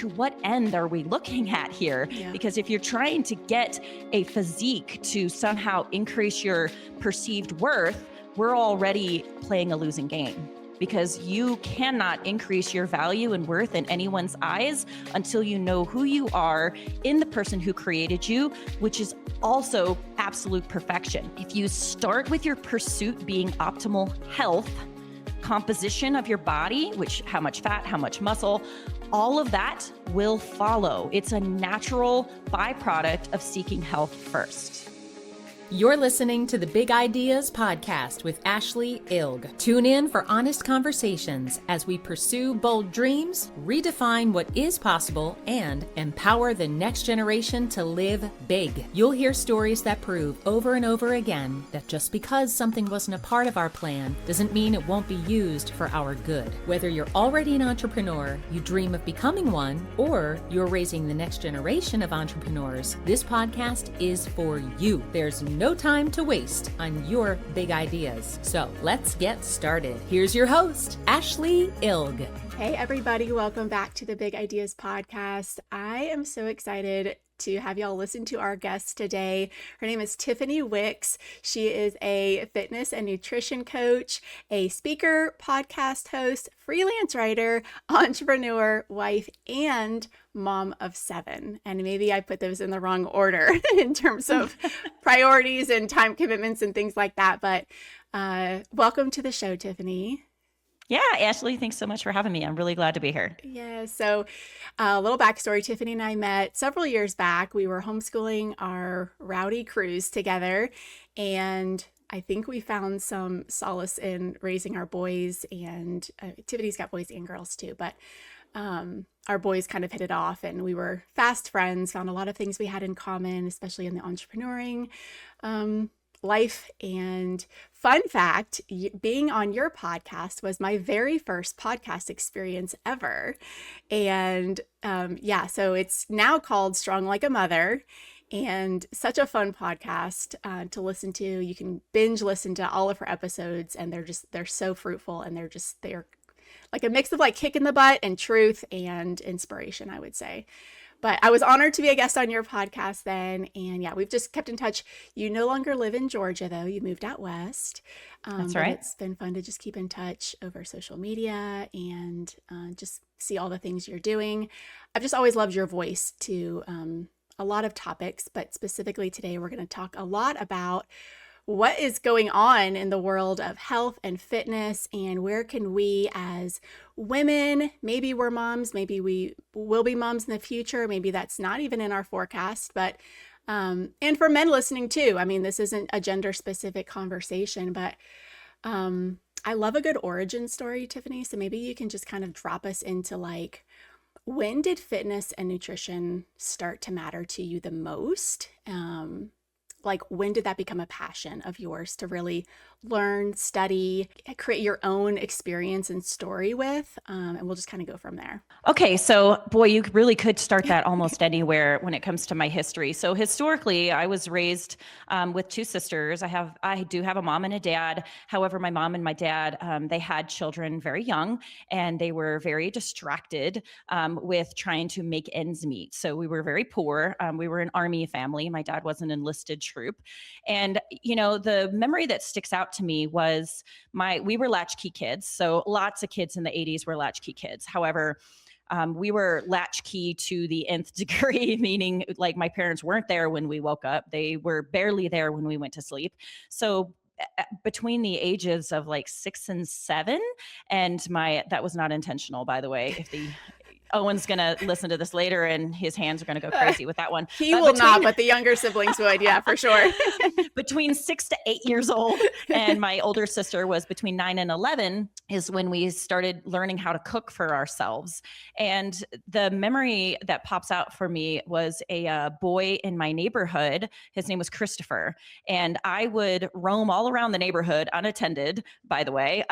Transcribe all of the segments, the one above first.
to what end are we looking at here? Yeah. Because if you're trying to get a physique to somehow increase your perceived worth, we're already playing a losing game. Because you cannot increase your value and worth in anyone's eyes until you know who you are in the person who created you, which is also absolute perfection. If you start with your pursuit being optimal health, composition of your body, which how much fat, how much muscle, all of that will follow. It's a natural byproduct of seeking health first. You're listening to the Big Ideas Podcast with Ashlee Ilg. Tune in for honest conversations as we pursue bold dreams, redefine what is possible, and empower the next generation to live big. You'll hear stories that prove over and over again that just because something wasn't a part of our plan doesn't mean it won't be used for our good. Whether you're already an entrepreneur, you dream of becoming one, or you're raising the next generation of entrepreneurs, this podcast is for you. There's no time to waste on your big ideas. So let's get started. Here's your host, Ashlee Ilg. Hey, everybody. Welcome back to the Big Ideas Podcast. I am so excited to have y'all listen to our guest today. Her name is Tiffany Wickes. She is a fitness and nutrition coach, a speaker, podcast host, freelance writer, entrepreneur, wife, and mom of 7. And maybe I put those in the wrong order in terms of priorities and time commitments and things like that. But welcome to the show, Tiffany. Yeah, Ashlee, thanks so much for having me. I'm really glad to be here. Yeah, so a little backstory. Tiffany and I met several years back. We were homeschooling our rowdy crews together, and I think we found some solace in raising our boys, and Tiffany's got boys and girls too, but our boys kind of hit it off, and we were fast friends, found a lot of things we had in common, especially in the entrepreneuring life. And fun fact, being on your podcast was my very first podcast experience ever. And so it's now called Strong Like a Mother, and such a fun podcast to listen to. You can binge listen to all of her episodes, and they're so fruitful, and they're like a mix of like kick in the butt and truth and inspiration, I would say. But I was honored to be a guest on your podcast then. And yeah, we've just kept in touch. You no longer live in Georgia, though. You moved out west. That's right. It's been fun to just keep in touch over social media and just see all the things you're doing. I've just always loved your voice to a lot of topics, but specifically today, we're going to talk a lot about what is going on in the world of health and fitness, and where can we as women, maybe we're moms, maybe we will be moms in the future, maybe that's not even in our forecast, but and for men listening too. I mean, this isn't a gender specific conversation, but I love a good origin story, Tiffany. So maybe you can just kind of drop us into like, when did fitness and nutrition start to matter to you the most? Like, when did that become a passion of yours to really learn, study, create your own experience and story with? And we'll just kind of go from there. Okay. So boy, you really could start that almost anywhere when it comes to my history. So historically, I was raised with 2 sisters. I do have a mom and a dad. However, my mom and my dad, they had children very young, and they were very distracted with trying to make ends meet. So we were very poor. We were an Army family. My dad was an enlisted troop. And, you know, the memory that sticks out to me was we were latchkey kids. So lots of kids in the 80s were latchkey kids. However, we were latchkey to the nth degree, meaning like my parents weren't there when we woke up. They were barely there when we went to sleep. So between the ages of like 6 and 7, and that was not intentional, by the way, if the Owen's going to listen to this later and his hands are going to go crazy with that one. He will not, but the younger siblings would. Yeah, for sure. Between 6 to 8 years old, and my older sister was between 9 and 11, is when we started learning how to cook for ourselves. And the memory that pops out for me was a boy in my neighborhood. His name was Christopher. And I would roam all around the neighborhood unattended, by the way,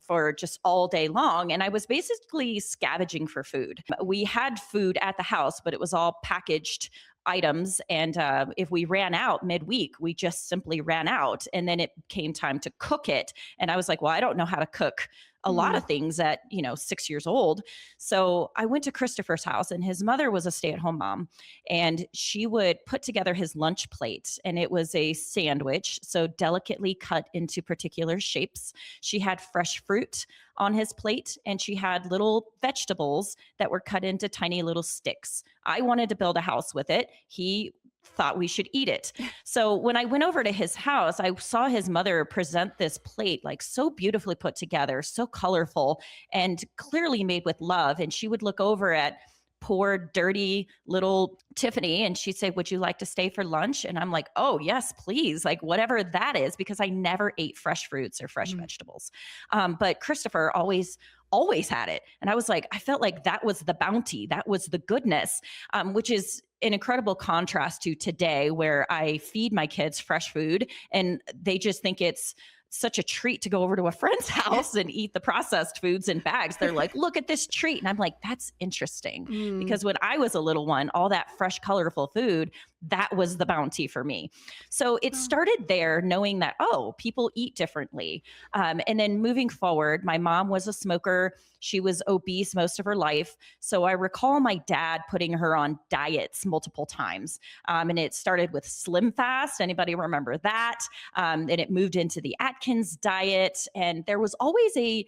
for just all day long. And I was basically scavenging for food. We had food at the house, but it was all packaged items. And if we ran out midweek, we just simply ran out. And then it came time to cook it. And I was like, well, I don't know how to cook a lot of things at, 6 years old. So I went to Christopher's house, and his mother was a stay-at-home mom, and she would put together his lunch plate, and it was a sandwich, so delicately cut into particular shapes. She had fresh fruit on his plate, and she had little vegetables that were cut into tiny little sticks. I wanted to build a house with it. He thought we should eat it. So when I went over to his house, I saw his mother present this plate, like so beautifully put together, so colorful, and clearly made with love. And she would look over at poor, dirty little Tiffany, and she'd say, "Would you like to stay for lunch?" And I'm like, "Oh, yes, please." Like whatever that is, because I never ate fresh fruits or fresh vegetables. But Christopher always had it. And I was like, I felt like that was the bounty. That was the goodness, which is an incredible contrast to today, where I feed my kids fresh food and they just think it's such a treat to go over to a friend's house and eat the processed foods in bags. They're like, "Look at this treat." And I'm like, that's interesting. Because when I was a little one, all that fresh, colorful food, that was the bounty for me. So it started there, knowing that, people eat differently. And then moving forward, my mom was a smoker. She was obese most of her life. So I recall my dad putting her on diets multiple times. And it started with Slim Fast. Anybody remember that? And it moved into the Atkins diet. And there was always a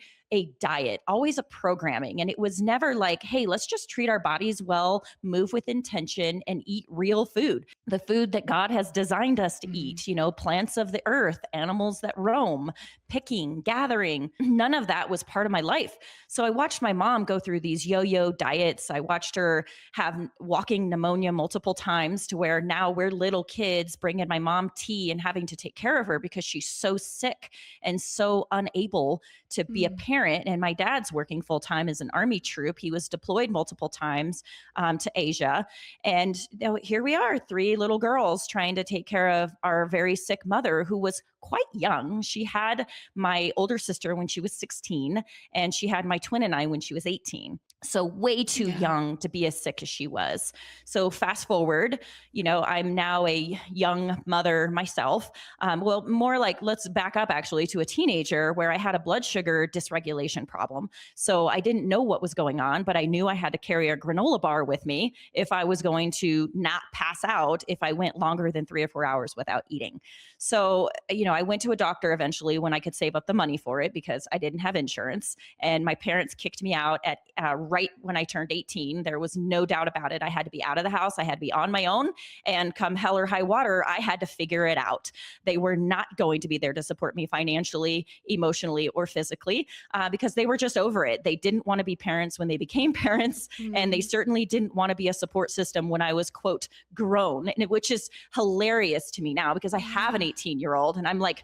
diet, always a programming. And it was never like, hey, let's just treat our bodies well, move with intention, and eat real food, the food that God has designed us to eat, plants of the earth, animals that roam, picking, gathering. None of that was part of my life. So I watched my mom go through these yo-yo diets. I watched her have walking pneumonia multiple times, to where now we're little kids bringing my mom tea and having to take care of her because she's so sick and so unable to be a parent. And my dad's working full time as an Army troop. He was deployed multiple times to Asia. And here we are, 3 little girls trying to take care of our very sick mother, who was quite young. She had my older sister when she was 16, and she had my twin and I when she was 18. So way too young to be as sick as she was. So fast forward, I'm now a young mother myself. Well, more like, let's back up actually to a teenager, where I had a blood sugar dysregulation problem. So I didn't know what was going on, but I knew I had to carry a granola bar with me if I was going to not pass out if I went longer than 3 or 4 hours without eating. So, I went to a doctor eventually when I could save up the money for it, because I didn't have insurance, and my parents kicked me out at right when I turned 18. There was no doubt about it. I had to be out of the house. I had to be on my own, and come hell or high water, I had to figure it out. They were not going to be there to support me financially, emotionally, or physically, because they were just over it. They didn't want to be parents when they became parents, and they certainly didn't want to be a support system when I was, quote, grown, which is hilarious to me now, because I have an 18-year-old, and I'm like,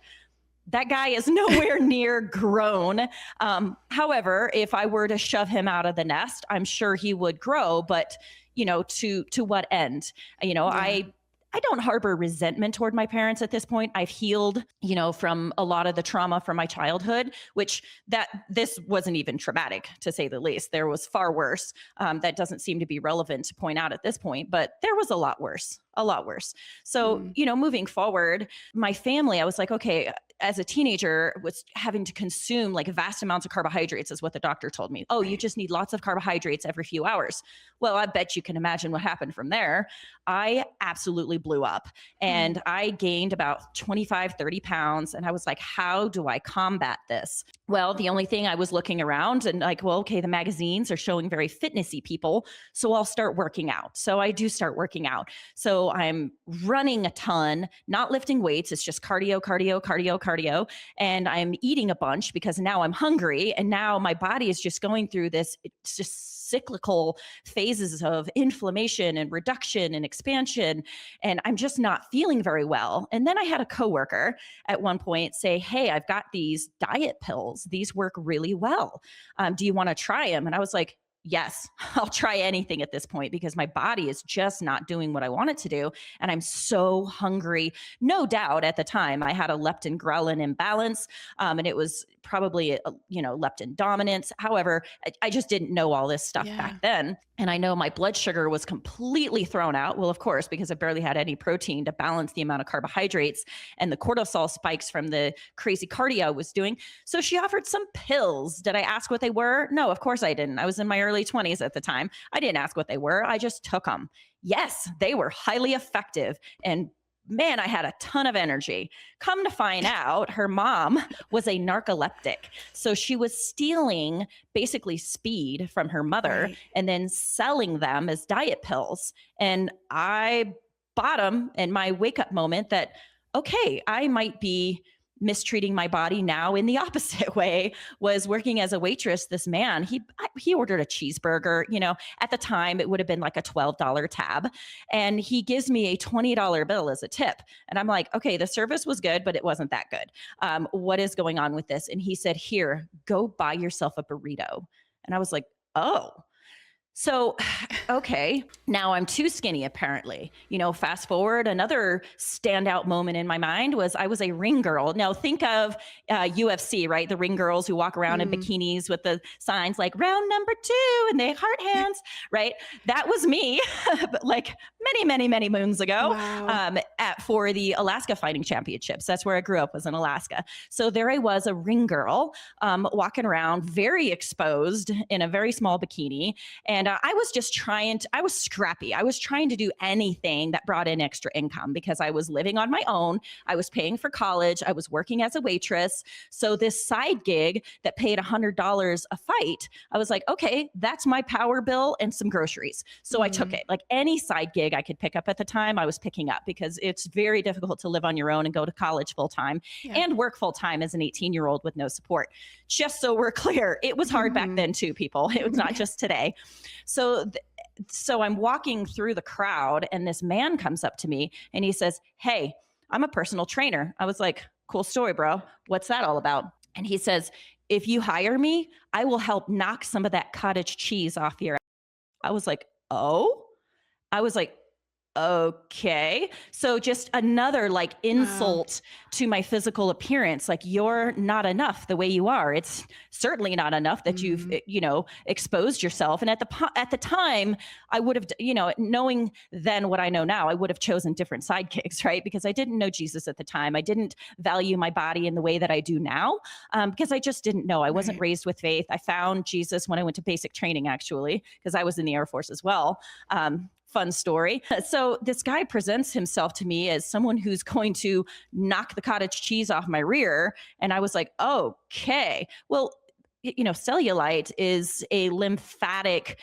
that guy is nowhere near grown. However, if I were to shove him out of the nest, I'm sure he would grow, but to what end? I don't harbor resentment toward my parents at this point. I've healed, from a lot of the trauma from my childhood, which this wasn't even traumatic, to say the least. There was far worse. That doesn't seem to be relevant to point out at this point, but there was a lot worse. So, moving forward, my family, I was like, okay, as a teenager, was having to consume like vast amounts of carbohydrates, is what the doctor told me. Oh, you just need lots of carbohydrates every few hours. Well, I bet you can imagine what happened from there. I absolutely blew up, and I gained about 25, 30 pounds. And I was like, how do I combat this? Well, the only thing, I was looking around and like, well, okay, the magazines are showing very fitnessy people, so I'll start working out. So I do start working out. So I'm running a ton, not lifting weights. It's just cardio. And I'm eating a bunch because now I'm hungry. And now my body is just going through this, it's just cyclical phases of inflammation and reduction and expansion. And I'm just not feeling very well. And then I had a coworker at one point say, hey, I've got these diet pills. These work really well. Do you want to try them? And I was like, yes, I'll try anything at this point, because my body is just not doing what I want it to do. And I'm so hungry. No doubt at the time I had a leptin ghrelin imbalance, and it was probably, leptin dominance. However, I just didn't know all this stuff Yeah. back then. And I know my blood sugar was completely thrown out. Well, of course, because I barely had any protein to balance the amount of carbohydrates and the cortisol spikes from the crazy cardio I was doing. So she offered some pills. Did I ask what they were? No, of course I didn't. I was in my early 20s at the time. I didn't ask what they were. I just took them. Yes, they were highly effective. And man, I had a ton of energy. Come to find out, her mom was a narcoleptic. So she was stealing basically speed from her mother Right. and then selling them as diet pills. And I bought them in my wake up moment that, okay, I might be mistreating my body now in the opposite way. Was working as a waitress. This man, he ordered a cheeseburger, at the time it would have been like a $12 tab, and he gives me a $20 bill as a tip. And I'm like, okay, the service was good, but it wasn't that good. What is going on with this? And he said, here, go buy yourself a burrito. And I was like, oh. So, okay, now I'm too skinny, apparently. Fast forward, another standout moment in my mind was I was a ring girl. Now, think of UFC, right? The ring girls who walk around in bikinis with the signs like round number 2 and they heart hands, right? That was me, but like many, many, many moons ago. Wow. For the Alaska Fighting Championships. That's where I grew up, was in Alaska. So there I was, a ring girl, walking around very exposed in a very small bikini. And I was just I was scrappy. I was trying to do anything that brought in extra income because I was living on my own. I was paying for college. I was working as a waitress. So this side gig that paid $100 a fight, I was like, okay, that's my power bill and some groceries. So I took it. Like any side gig I could pick up at the time, I was picking up, because it's very difficult to live on your own and go to college full time and work full time as an 18-year-old with no support. Just so we're clear, it was hard back then too, people. It was not just today. So I'm walking through the crowd and this man comes up to me and he says, hey, I'm a personal trainer. I was like, cool story, bro. What's that all about? And he says, if you hire me, I will help knock some of that cottage cheese off your. I was like, oh, I was like, okay. So just another like insult to my physical appearance. Like, you're not enough the way you are. It's certainly not enough that you've, exposed yourself. And at the time I would have, knowing then what I know now, I would have chosen different side gigs, right? Because I didn't know Jesus at the time. I didn't value my body in the way that I do now, because I just didn't know. I wasn't raised with faith. I found Jesus when I went to basic training, actually, because I was in the Air Force as well. Fun story. So this guy presents himself to me as someone who's going to knock the cottage cheese off my rear. And I was like, okay, well, cellulite is a lymphatic,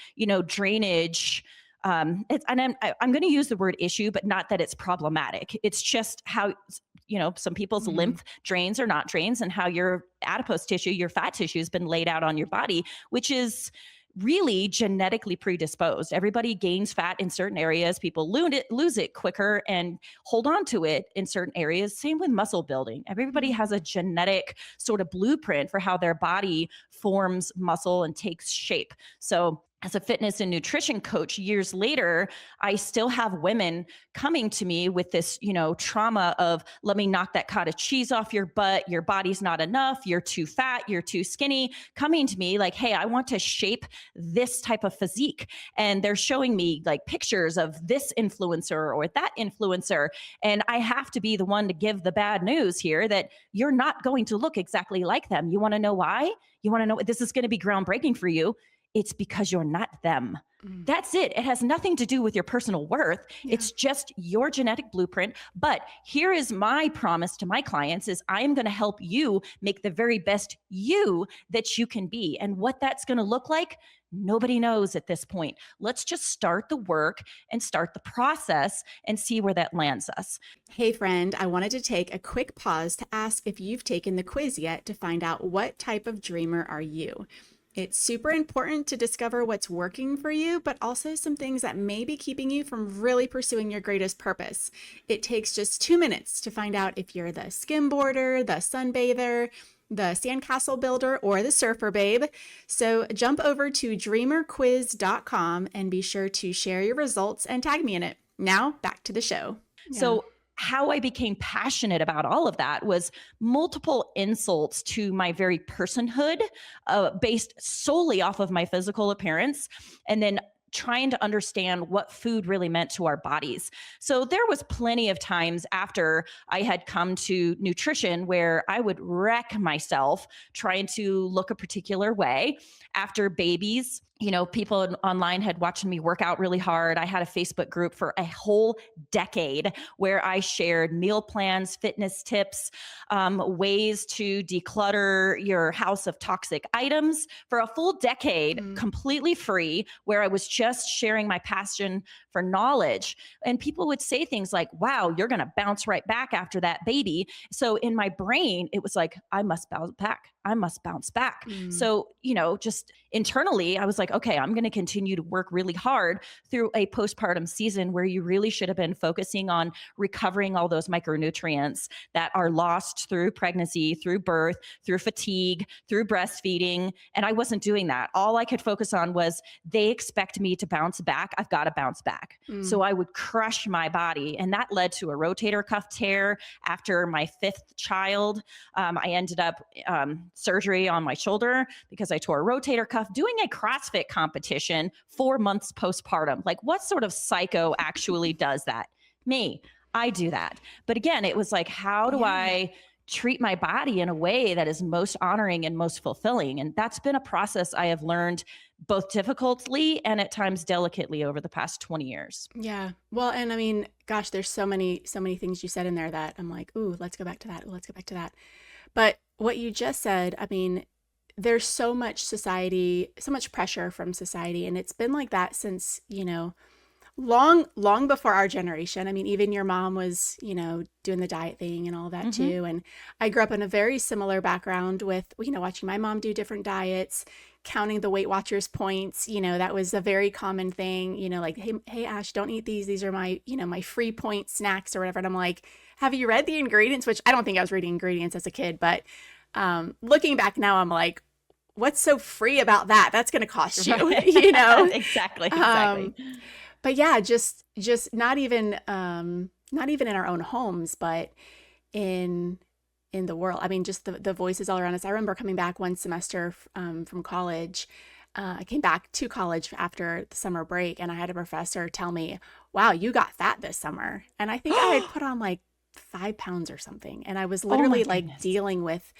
drainage. And I'm going to use the word issue, but not that it's problematic. It's just how, some people's lymph drains or not drains, and how your adipose tissue, your fat tissue, has been laid out on your body, which is really genetically predisposed. Everybody gains fat in certain areas. People lose it quicker and hold on to it in certain areas. Same with muscle building. Everybody has a genetic sort of blueprint for how their body forms muscle and takes shape. So as a fitness and nutrition coach years later, I still have women coming to me with this, trauma of, let me knock that cottage cheese off your butt. Your body's not enough. You're too fat. You're too skinny. Coming to me like, hey, I want to shape this type of physique. And they're showing me like pictures of this influencer or that influencer. And I have to be the one to give the bad news here that you're not going to look exactly like them. You want to know why? You want to know this is going to be groundbreaking for you. It's because you're not them. That's it. It has nothing to do with your personal worth. Yeah. It's just your genetic blueprint. But here is my promise to my clients is I am going to help you make the very best you that you can be. And what that's going to look like, nobody knows at this point. Let's just start the work and start the process and see where that lands us. Hey friend, I wanted to take a quick pause to ask if you've taken the quiz yet to find out what type of dreamer are you. It's super important to discover what's working for you, but also some things that may be keeping you from really pursuing your greatest purpose. It takes just 2 minutes to find out if you're the skimboarder, the sunbather, the sandcastle builder, or the surfer babe. So jump over to dreamerquiz.com and be sure to share your results and tag me in it. Now back to the show. So how I became passionate about all of that was multiple insults to my very personhood, based solely off of my physical appearance. And then trying to understand what food really meant to our bodies. So there was plenty of times after I had come to nutrition where I would wreck myself trying to look a particular way. After babies, people online had watched me work out really hard. I had a Facebook group for a whole decade where I shared meal plans, fitness tips, ways to declutter your house of toxic items for a full decade, completely free, where I was just sharing my passion for knowledge. And people would say things like, wow, you're going to bounce right back after that baby. So in my brain, it was like, I must bounce back. I must bounce back. So, just internally, I was like, okay, I'm going to continue to work really hard through a postpartum season where you really should have been focusing on recovering all those micronutrients that are lost through pregnancy, through birth, through fatigue, through breastfeeding. And I wasn't doing that. All I could focus on was they expect me to bounce back. I've got to bounce back. So I would crush my body. And that led to a rotator cuff tear after my 5th child. I ended up surgery on my shoulder because I tore a rotator cuff doing a CrossFit competition 4 months postpartum. Like, what sort of psycho actually does that? Me. I do that. But again, it was like, how do I treat my body in a way that is most honoring and most fulfilling? And that's been a process I have learned both difficultly and at times delicately over the past 20 years. Yeah. Well, and I mean, gosh, there's so many things you said in there that I'm like, ooh, let's go back to that. Ooh, let's go back to that. But what you just said, I mean, there's so much society, so much pressure from society. And it's been like that since, long before our generation. I mean, even your mom was, doing the diet thing and all that too. And I grew up in a very similar background with, watching my mom do different diets, counting the Weight Watchers points. That was a very common thing, like, hey, Ash, don't eat these. These are my, my free point snacks or whatever. And I'm like, have you read the ingredients? Which I don't think I was reading ingredients as a kid, but looking back now, I'm like, what's so free about that? That's going to cost you, Exactly. But yeah, just not even in our own homes, but in the world. I mean, just the voices all around us. I remember coming back one semester from college. I came back to college after the summer break, and I had a professor tell me, wow, you got fat this summer. And I think I had put on like 5 pounds or something. And I was literally like dealing with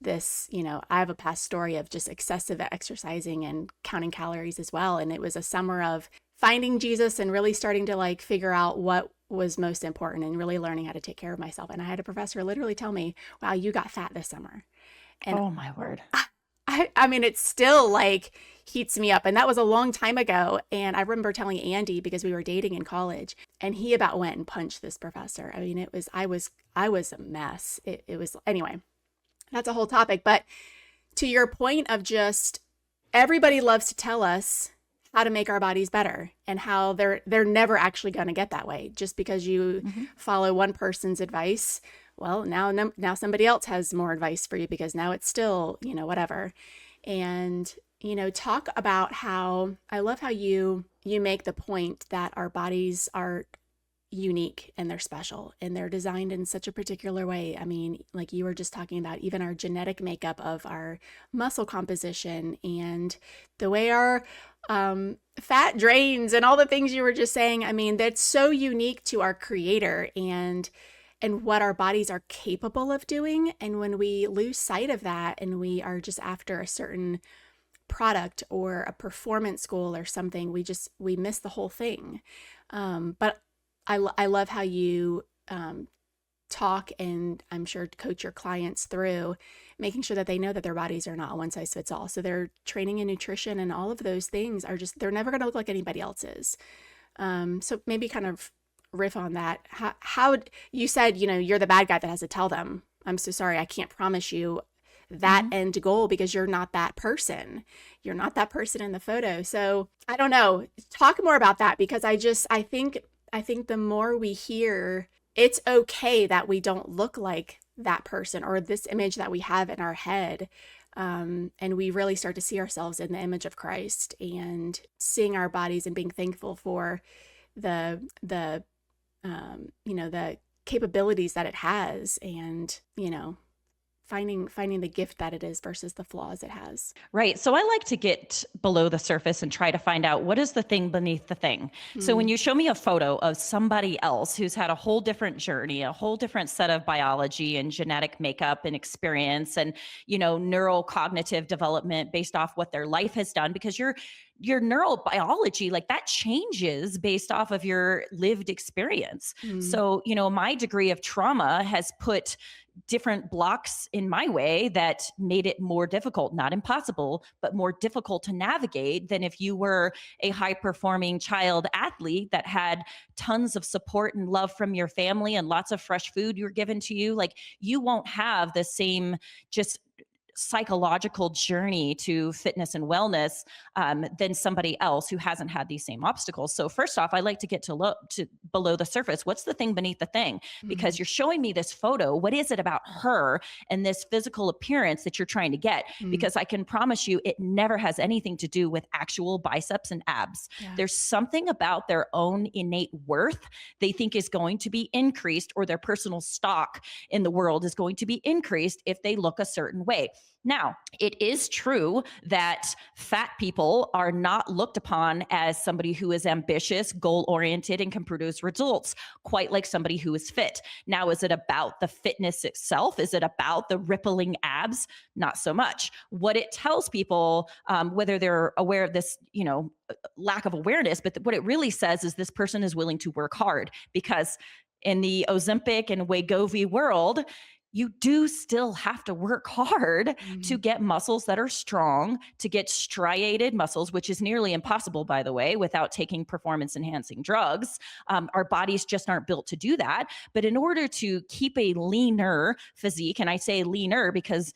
this, I have a past story of just excessive exercising and counting calories as well. And it was a summer of finding Jesus and really starting to like figure out what was most important and really learning how to take care of myself. And I had a professor literally tell me, wow, you got fat this summer. And oh my word. I mean, it still like heats me up. And that was a long time ago. And I remember telling Andy, because we were dating in college, and he about went and punched this professor. I mean, I was a mess. It was, anyway, that's a whole topic. But to your point of just everybody loves to tell us how to make our bodies better and how they're never actually going to get that way. Just because you follow one person's advice, well, now somebody else has more advice for you because now it's still, whatever. And, talk about how, I love how you make the point that our bodies are unique and they're special and they're designed in such a particular way. I mean, like you were just talking about, even our genetic makeup of our muscle composition and the way our fat drains and all the things you were just saying. I mean, that's so unique to our Creator and what our bodies are capable of doing. And when we lose sight of that and we are just after a certain product or a performance goal or something, we miss the whole thing. But I love how you talk and I'm sure coach your clients through making sure that they know that their bodies are not one size fits all. So their training and nutrition and all of those things are just, they're never going to look like anybody else's. So maybe kind of riff on that. How you said, you're the bad guy that has to tell them, I'm so sorry, I can't promise you that end goal because you're not that person. You're not that person in the photo. So I don't know, talk more about that because I think the more we hear it's okay that we don't look like that person or this image that we have in our head. And we really start to see ourselves in the image of Christ and seeing our bodies and being thankful for the capabilities that it has, and, finding the gift that it is versus the flaws it has. Right. So I like to get below the surface and try to find out what is the thing beneath the thing. So when you show me a photo of somebody else who's had a whole different journey, a whole different set of biology and genetic makeup and experience and, neurocognitive development based off what their life has done, because your neurobiology, like that changes based off of your lived experience. So, my degree of trauma has put different blocks in my way that made it more difficult, not impossible, but more difficult to navigate than if you were a high performing child athlete that had tons of support and love from your family and lots of fresh food you were given to you. Like, you won't have the same just psychological journey to fitness and wellness than somebody else who hasn't had these same obstacles. So first off, I like to get to below the surface. What's the thing beneath the thing? Because you're showing me this photo. What is it about her and this physical appearance that you're trying to get? Because I can promise you it never has anything to do with actual biceps and abs. There's something about their own innate worth they think is going to be increased, or their personal stock in the world is going to be increased if they look a certain way. Now, it is true that fat people are not looked upon as somebody who is ambitious, goal-oriented, and can produce results, quite like somebody who is fit. Now, is it about the fitness itself? Is it about the rippling abs? Not so much. What it tells people, whether they're aware of this, lack of awareness, but what it really says is this person is willing to work hard, because in the Ozempic and Wegovy world, you do still have to work hard to get muscles that are strong, to get striated muscles, which is nearly impossible, by the way, without taking performance enhancing drugs. Our bodies just aren't built to do that. But in order to keep a leaner physique, and I say leaner because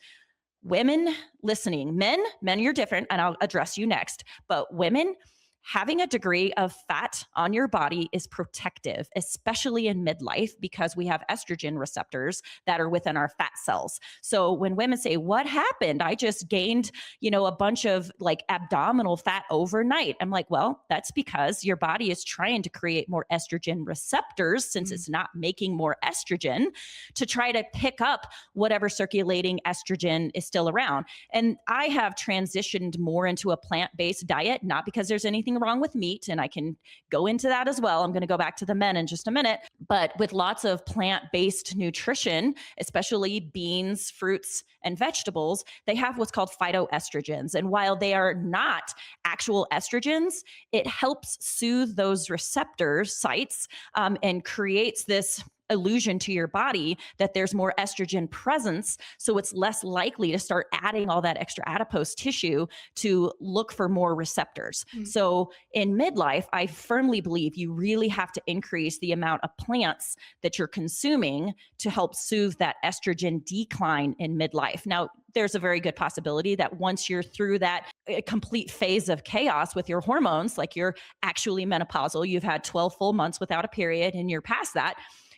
women listening, men, you're different, and I'll address you next, but women, having a degree of fat on your body is protective, especially in midlife, because we have estrogen receptors that are within our fat cells. So when women say, what happened? I just gained, a bunch of like abdominal fat overnight. I'm like, well, that's because your body is trying to create more estrogen receptors, since it's not making more estrogen, to try to pick up whatever circulating estrogen is still around. And I have transitioned more into a plant-based diet, not because there's anything wrong with meat, and I can go into that as well. I'm going to go back to the men in just a minute, but with lots of plant-based nutrition, especially beans, fruits, and vegetables, they have what's called phytoestrogens. And while they are not actual estrogens, it helps soothe those receptor sites and creates this illusion to your body that there's more estrogen presence. So it's less likely to start adding all that extra adipose tissue to look for more receptors. So in midlife, I firmly believe you really have to increase the amount of plants that you're consuming to help soothe that estrogen decline in midlife. Now, there's a very good possibility that once you're through that complete phase of chaos with your hormones, like you're actually menopausal, you've had 12 full months without a period, and you're past that,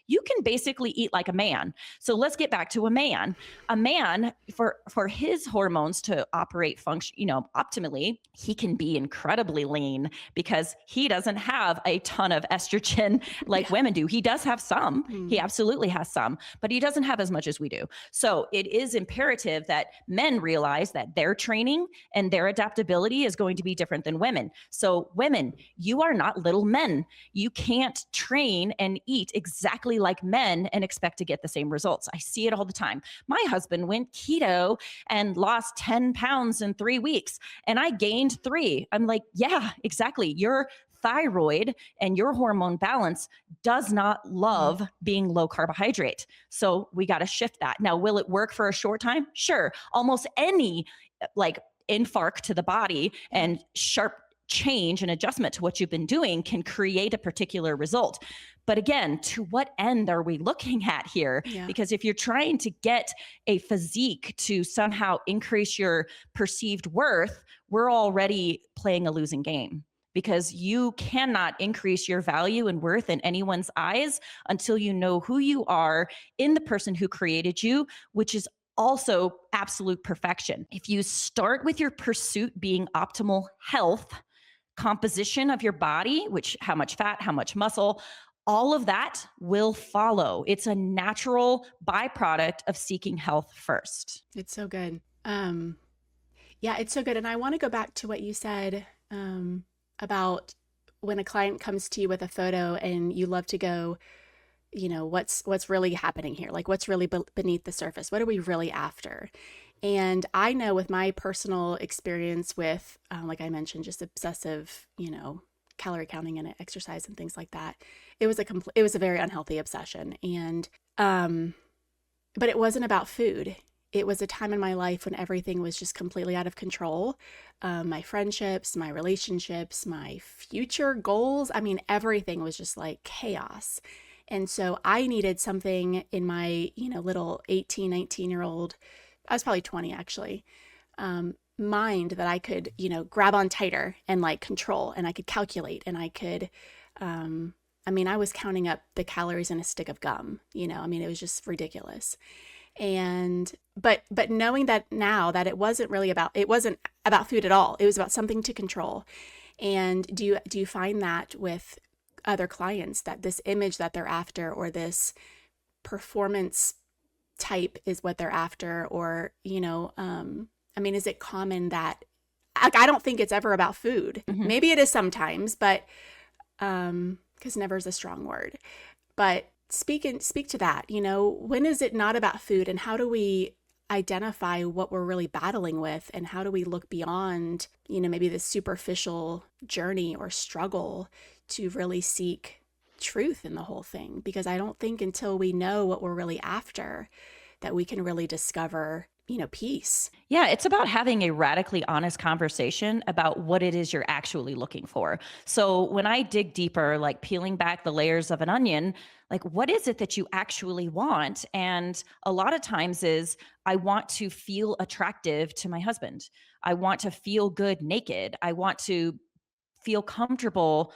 you can basically eat like a man. So let's get back to a man. A man, for his hormones to operate optimally, he can be incredibly lean because he doesn't have a ton of estrogen like women do. He does have some. He absolutely has some, but he doesn't have as much as we do. So it is imperative that men realize that their training and their adaptability is going to be different than women. So women, you are not little men. You can't train and eat exactly like men and expect to get the same results. I see it all the time. My husband went keto and lost 10 pounds in 3 weeks, and I gained 3. I'm like, yeah, exactly. Your thyroid and your hormone balance does not love being low carbohydrate. So we got to shift that. Now, will it work for a short time? Sure. Almost any infarct to the body and sharp change and adjustment to what you've been doing can create a particular result. But again, to what end are we looking at here? Because if you're trying to get a physique to somehow increase your perceived worth, we're already playing a losing game, because you cannot increase your value and worth in anyone's eyes until you know who you are in the person who created you, which is also absolute perfection. If you start with your pursuit being optimal health, composition of your body, which how much fat, how much muscle, all of that will follow. It's a natural byproduct of seeking health first. It's so good. Yeah, it's so good. And I want to go back to what you said about when a client comes to you with a photo and you love to go, what's really happening here? Like, what's really beneath the surface? What are we really after? And I know with my personal experience with, like I mentioned, just obsessive, calorie counting and exercise and things like that, it was a very unhealthy obsession. And, but it wasn't about food. It was a time in my life when everything was just completely out of control. My friendships, my relationships, my future goals. I mean, everything was just like chaos. And so I needed something in my, little 18, 19-year-old, I was probably 20 actually, mind that I could, grab on tighter and like control, and I could calculate, and I could, I was counting up the calories in a stick of gum, it was just ridiculous. And, but knowing that now that it wasn't about food at all. It was about something to control. And do you find that with other clients, that this image that they're after, or this performance type is what they're after? Or, is it common that, I don't think it's ever about food. Mm-hmm. Maybe it is sometimes, but, cause never is a strong word, but speak to that, when is it not about food, and how do we identify what we're really battling with, and how do we look beyond, maybe the superficial journey or struggle to really seek truth in the whole thing? Because I don't think until we know what we're really after that we can really discover, peace. Yeah, it's about having a radically honest conversation about what it is you're actually looking for. So when I dig deeper, like peeling back the layers of an onion, like what is it that you actually want? And a lot of times is, I want to feel attractive to my husband. I want to feel good naked. I want to feel comfortable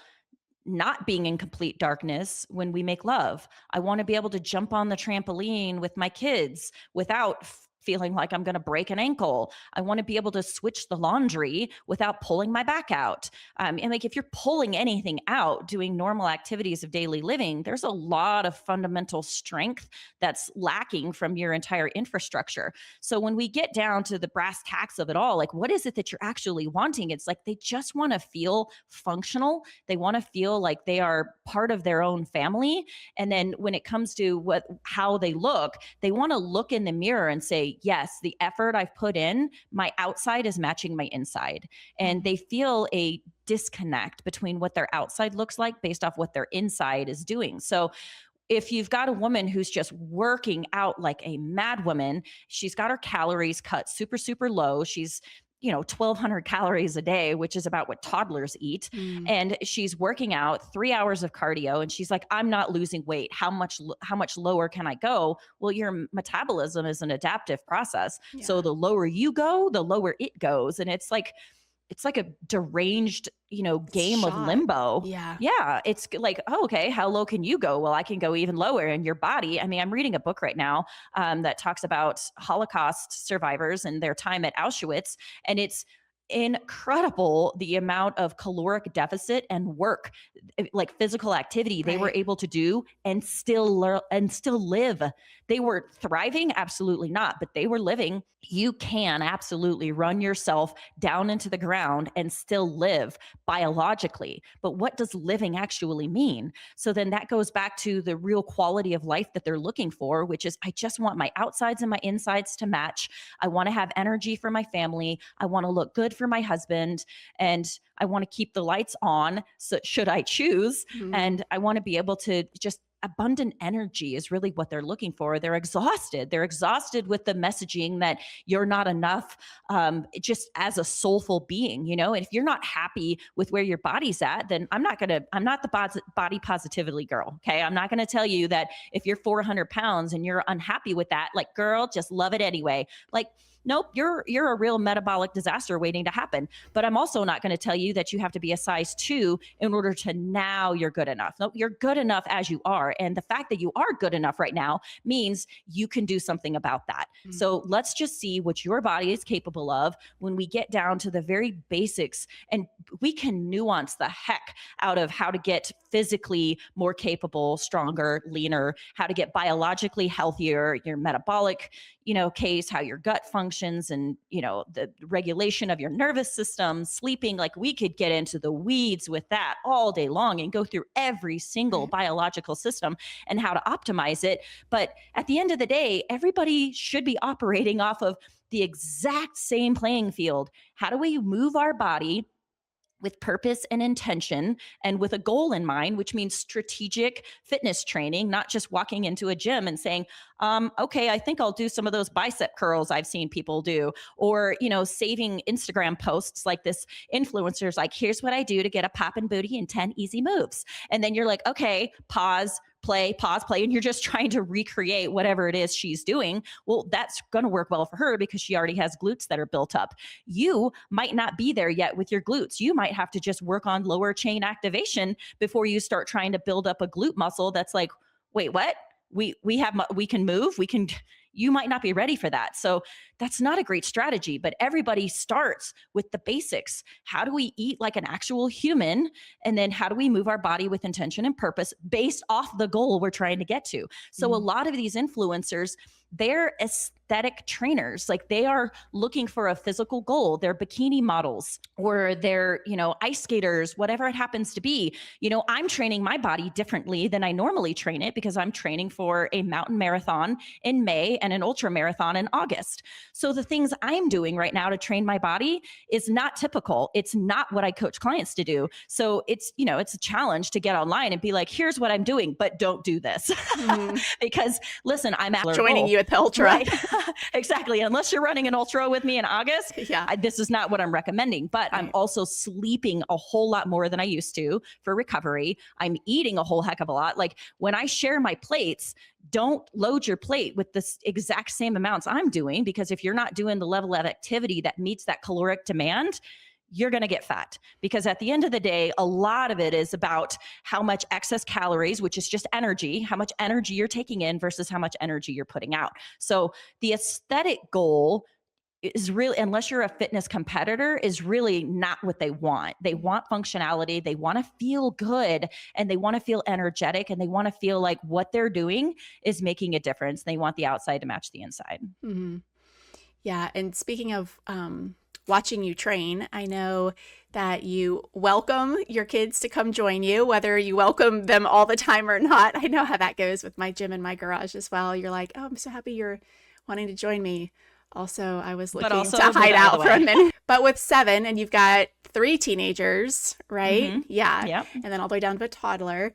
not being in complete darkness when we make love. I want to be able to jump on the trampoline with my kids without feeling like I'm going to break an ankle. I want to be able to switch the laundry without pulling my back out. And like, if you're pulling anything out, doing normal activities of daily living, there's a lot of fundamental strength that's lacking from your entire infrastructure. So when we get down to the brass tacks of it all, like, what is it that you're actually wanting? It's like, they just want to feel functional. They want to feel like they are part of their own family. And then when it comes to how they look, they want to look in the mirror and say, yes, the effort I've put in, my outside is matching my inside. And they feel a disconnect between what their outside looks like based off what their inside is doing. So if you've got a woman who's just working out like a mad woman, she's got her calories cut super, super low. She's 1,200 calories a day, which is about what toddlers eat. And she's working out 3 hours of cardio. And she's like, I'm not losing weight. How much lower can I go? Well, your metabolism is an adaptive process. Yeah. So the lower you go, the lower it goes. And it's like a deranged, game of limbo. Yeah. Yeah. It's like, oh, okay, how low can you go? Well, I can go even lower. And your body, I'm reading a book right now that talks about Holocaust survivors and their time at Auschwitz. And it's incredible the amount of caloric deficit and work, like physical activity, they were able to do and still live. They were thriving? Absolutely not, but they were living. You can absolutely run yourself down into the ground and still live biologically. But what does living actually mean? So then that goes back to the real quality of life that they're looking for, which is, I just want my outsides and my insides to match. I want to have energy for my family. I want to look good for my husband. And I want to keep the lights on, so should I choose. And I want to be able to just, abundant energy is really what they're looking for. They're exhausted. They're exhausted with the messaging that you're not enough, just as a soulful being, and if you're not happy with where your body's at, then I'm not the body positivity girl. Okay. I'm not going to tell you that if you're 400 pounds and you're unhappy with that, like, girl, just love it anyway. Like, nope, you're a real metabolic disaster waiting to happen. But I'm also not going to tell you that you have to be a size 2 in order to now you're good enough. Nope, you're good enough as you are. And the fact that you are good enough right now means you can do something about that. So let's just see what your body is capable of when we get down to the very basics, and we can nuance the heck out of how to get physically more capable, stronger, leaner, how to get biologically healthier, your metabolic, case, how your gut functions, and, the regulation of your nervous system, sleeping. Like, we could get into the weeds with that all day long and go through every single biological system and how to optimize it. But at the end of the day, everybody should be operating off of the exact same playing field. How do we move our body with purpose and intention and with a goal in mind, which means strategic fitness training, not just walking into a gym and saying, okay, I think I'll do some of those bicep curls I've seen people do, or, saving Instagram posts like this influencer's like, here's what I do to get a poppin' booty in 10 easy moves. And then you're like, okay, pause, play, and you're just trying to recreate whatever it is she's doing. Well, that's going to work well for her because she already has glutes that are built up. You might not be there yet with your glutes. You might have to just work on lower chain activation before you start trying to build up a glute muscle that's like, wait, what? We can move, you might not be ready for that. So that's not a great strategy, but everybody starts with the basics. How do we eat like an actual human? And then how do we move our body with intention and purpose based off the goal we're trying to get to? So a lot of these influencers, they're aesthetic trainers. Like, they are looking for a physical goal. They're bikini models, or they're, ice skaters, whatever it happens to be. I'm training my body differently than I normally train it because I'm training for a mountain marathon in May and an ultra marathon in August. So the things I'm doing right now to train my body is not typical. It's not what I coach clients to do. So it's a challenge to get online and be like, here's what I'm doing, but don't do this. Because listen, I'm joining you at the ultra. Right. Exactly. Unless you're running an ultra with me in August, yeah. This is not what I'm recommending. But I'm also sleeping a whole lot more than I used to for recovery. I'm eating a whole heck of a lot. Like, when I share my plates, don't load your plate with the exact same amounts I'm doing, because if you're not doing the level of activity that meets that caloric demand, you're going to get fat. Because at the end of the day, a lot of it is about how much excess calories, which is just energy, how much energy you're taking in versus how much energy you're putting out. So the aesthetic goal is really, unless you're a fitness competitor, is really not what they want. They want functionality. They want to feel good, and they want to feel energetic, and they want to feel like what they're doing is making a difference. They want the outside to match the inside. Mm-hmm. Yeah. And speaking of watching you train, I know that you welcome your kids to come join you, whether you welcome them all the time or not. I know how that goes with my gym in my garage as well. You're like, oh, I'm so happy you're wanting to join me. Also, I was looking to hide out for a minute. But with 7, and you've got 3 teenagers, right? Mm-hmm. Yeah. Yep. And then all the way down to a toddler.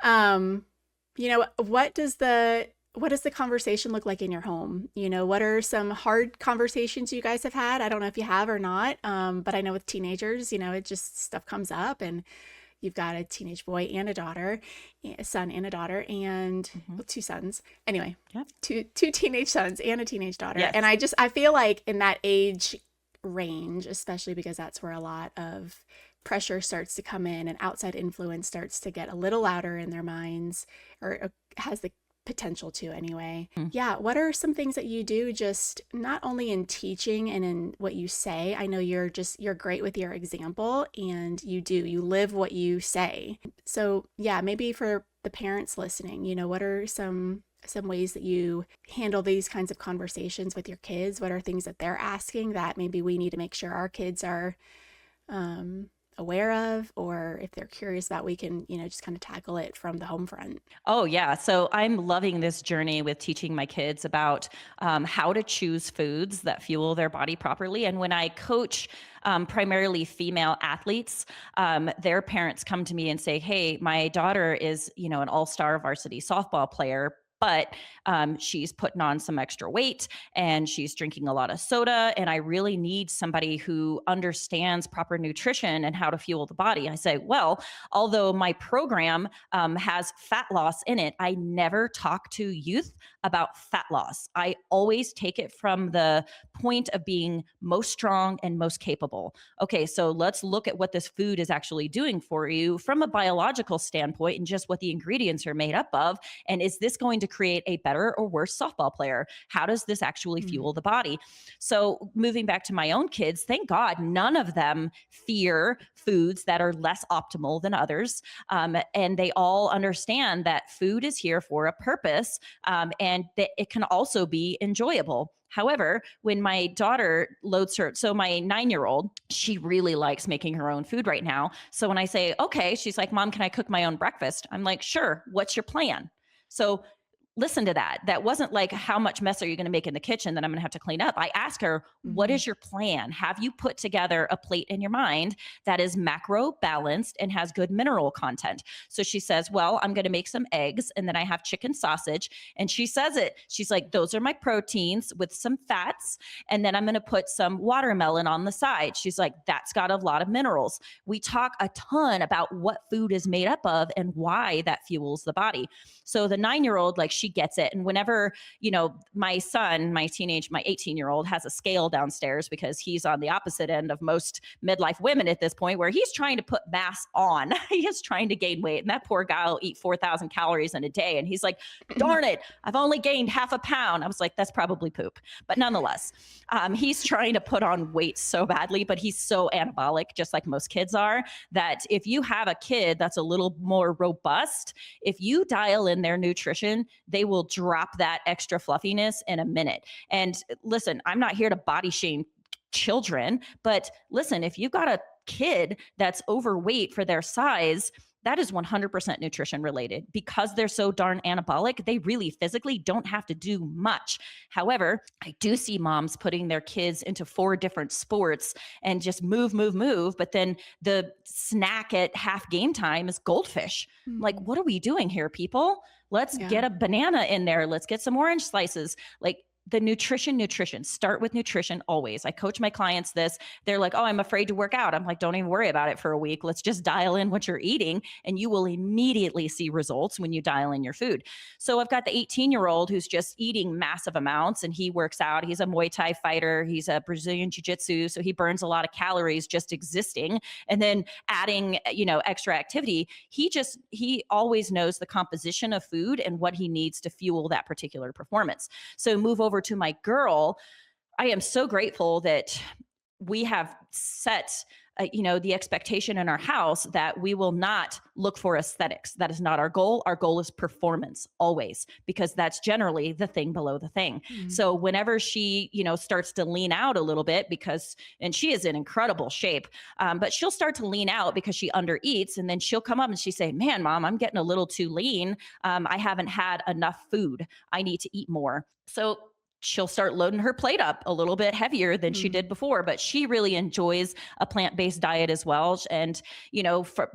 What does the conversation look like in your home? What are some hard conversations you guys have had? I don't know if you have or not. But I know with teenagers, it just stuff comes up, and you've got a teenage boy and a daughter, a son and a daughter, and 2 sons. Anyway, Yep. two teenage sons and a teenage daughter. Yes. And I feel like in that age range, especially because that's where a lot of pressure starts to come in and outside influence starts to get a little louder in their minds, or has the potential to anyway. Yeah. What are some things that you do, just not only in teaching and in what you say? I know you're great with your example, and you live what you say. So yeah, maybe for the parents listening, what are some ways that you handle these kinds of conversations with your kids? What are things that they're asking that maybe we need to make sure our kids are aware of, or if they're curious about, we can, just kind of tackle it from the home front? Oh, yeah. So I'm loving this journey with teaching my kids about how to choose foods that fuel their body properly. And when I coach primarily female athletes, their parents come to me and say, hey, my daughter is, an all-star varsity softball player, but she's putting on some extra weight and she's drinking a lot of soda. And I really need somebody who understands proper nutrition and how to fuel the body. I say, well, although my program has fat loss in it, I never talk to youth about fat loss. I always take it from the point of being most strong and most capable. Okay, so let's look at what this food is actually doing for you from a biological standpoint and just what the ingredients are made up of. And is this going to create a better or worse softball player? How does this actually fuel the body? So moving back to my own kids, thank God none of them fear foods that are less optimal than others. And they all understand that food is here for a purpose, and that it can also be enjoyable. However, when my daughter loads her, so my 9-year-old, she really likes making her own food right now. So when I say, okay, she's like, Mom, can I cook my own breakfast? I'm like, sure. What's your plan? So listen to that. That wasn't like, how much mess are you going to make in the kitchen that I'm going to have to clean up? I ask her, what is your plan? Have you put together a plate in your mind that is macro balanced and has good mineral content? So she says, well, I'm going to make some eggs and then I have chicken sausage. And she says it. She's like, those are my proteins with some fats. And then I'm going to put some watermelon on the side. She's like, that's got a lot of minerals. We talk a ton about what food is made up of and why that fuels the body. So the 9-year-old, like, she gets it. And whenever, my son, my 18-year-old has a scale downstairs because he's on the opposite end of most midlife women at this point, where he's trying to put mass on. He is trying to gain weight. And that poor guy will eat 4,000 calories in a day. And he's like, darn it, I've only gained half a pound. I was like, that's probably poop. But nonetheless, he's trying to put on weight so badly, but he's so anabolic, just like most kids are, that if you have a kid that's a little more robust, if you dial in their nutrition, they will drop that extra fluffiness in a minute. And listen, I'm not here to body shame children, but listen, if you've got a kid that's overweight for their size, that is 100% nutrition related. Because they're so darn anabolic, they really physically don't have to do much. However, I do see moms putting their kids into 4 different sports and just move. But then the snack at half game time is goldfish. Like, what are we doing here, people? Let's get a banana in there. Let's get some orange slices. Like, the nutrition, start with nutrition always. I coach my clients this. They're like, oh, I'm afraid to work out. I'm like, don't even worry about it for a week. Let's just dial in what you're eating and you will immediately see results when you dial in your food. So I've got the 18-year-old who's just eating massive amounts and he works out. He's a Muay Thai fighter. He's a Brazilian Jiu-Jitsu. So he burns a lot of calories just existing and then adding, extra activity. He always knows the composition of food and what he needs to fuel that particular performance. So move over to my girl. I am so grateful that we have set, the expectation in our house that we will not look for aesthetics. That is not our goal. Our goal is performance always, because that's generally the thing below the thing. So whenever she, starts to lean out a little bit and she is in incredible shape, but she'll start to lean out because she undereats. And then she'll come up and she say, man, Mom, I'm getting a little too lean. I haven't had enough food. I need to eat more. So she'll start loading her plate up a little bit heavier than she did before, but she really enjoys a plant-based diet as well. And,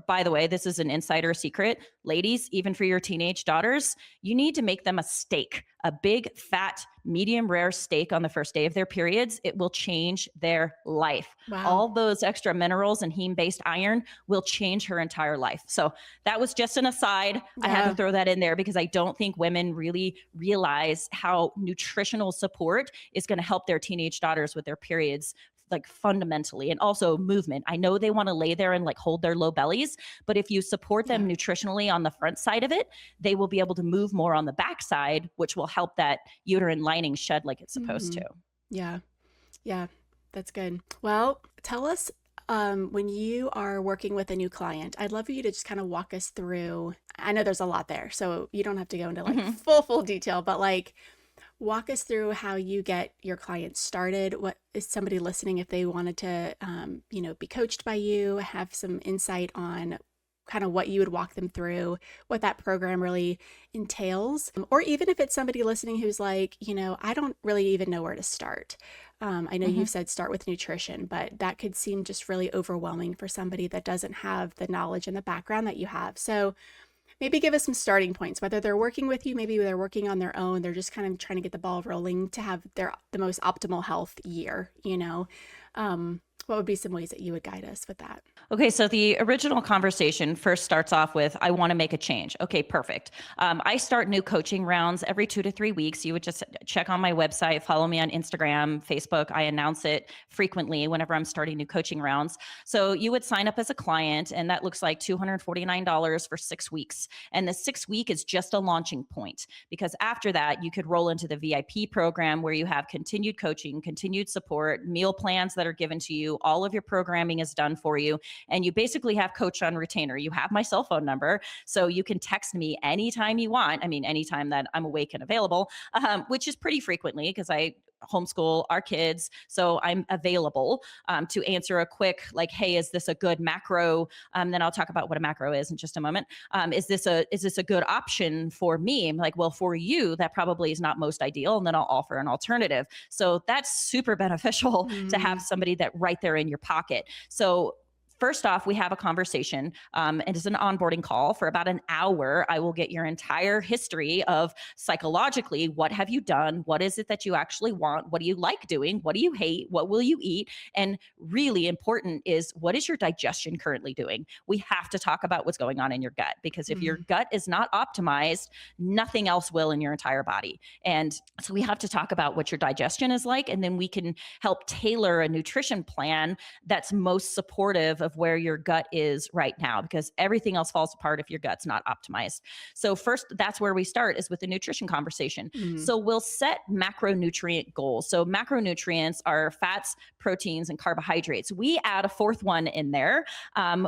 by the way, this is an insider secret. Ladies, even for your teenage daughters, you need to make them a steak, a big, fat, medium rare steak on the first day of their periods. It will change their life. Wow. All those extra minerals and heme-based iron will change her entire life. So that was just an aside. Yeah. I had to throw that in there because I don't think women really realize how nutritional support is going to help their teenage daughters with their periods, like fundamentally, and also movement. I know they want to lay there and like hold their low bellies, but if you support them nutritionally on the front side of it, they will be able to move more on the back side, which will help that uterine lining shed like it's supposed to. Yeah. That's good. Well, tell us, when you are working with a new client, I'd love for you to just kind of walk us through. I know there's a lot there, so you don't have to go into like full detail, but like, walk us through how you get your clients started. What is somebody listening, if they wanted to, be coached by you, have some insight on kind of what you would walk them through, what that program really entails, or even if it's somebody listening who's like, I don't really even know where to start. I know you've said start with nutrition, but that could seem just really overwhelming for somebody that doesn't have the knowledge and the background that you have. So maybe give us some starting points, whether they're working with you, maybe they're working on their own, they're just kind of trying to get the ball rolling to have the most optimal health year, what would be some ways that you would guide us with that? Okay, so the original conversation first starts off with, I want to make a change. Okay, perfect. I start new coaching rounds every 2 to 3 weeks. You would just check on my website, follow me on Instagram, Facebook. I announce it frequently whenever I'm starting new coaching rounds. So you would sign up as a client, and that looks like $249 for 6 weeks. And the 6 week is just a launching point, because after that, you could roll into the VIP program where you have continued coaching, continued support, meal plans that are given to you. All of your programming is done for you. And you basically have coach on retainer. You have my cell phone number, so you can text me anytime you want. I mean, anytime that I'm awake and available, which is pretty frequently because I homeschool our kids. So I'm available to answer a quick, like, hey, is this a good macro? Then I'll talk about what a macro is in just a moment. Is this a good option for me? I'm like, well, for you, that probably is not most ideal. And then I'll offer an alternative. So that's super beneficial to have somebody that right there in your pocket. So first off, we have a conversation. It is an onboarding call for about an hour. I will get your entire history of psychologically, what have you done? What is it that you actually want? What do you like doing? What do you hate? What will you eat? And really important is, what is your digestion currently doing? We have to talk about what's going on in your gut, because if your gut is not optimized, nothing else will in your entire body. And so we have to talk about what your digestion is like, and then we can help tailor a nutrition plan that's most supportive of where your gut is right now, because everything else falls apart if your gut's not optimized. So first, that's where we start, is with the nutrition conversation. So we'll set macronutrient goals. So macronutrients are fats, proteins, and carbohydrates. We add a fourth one in there,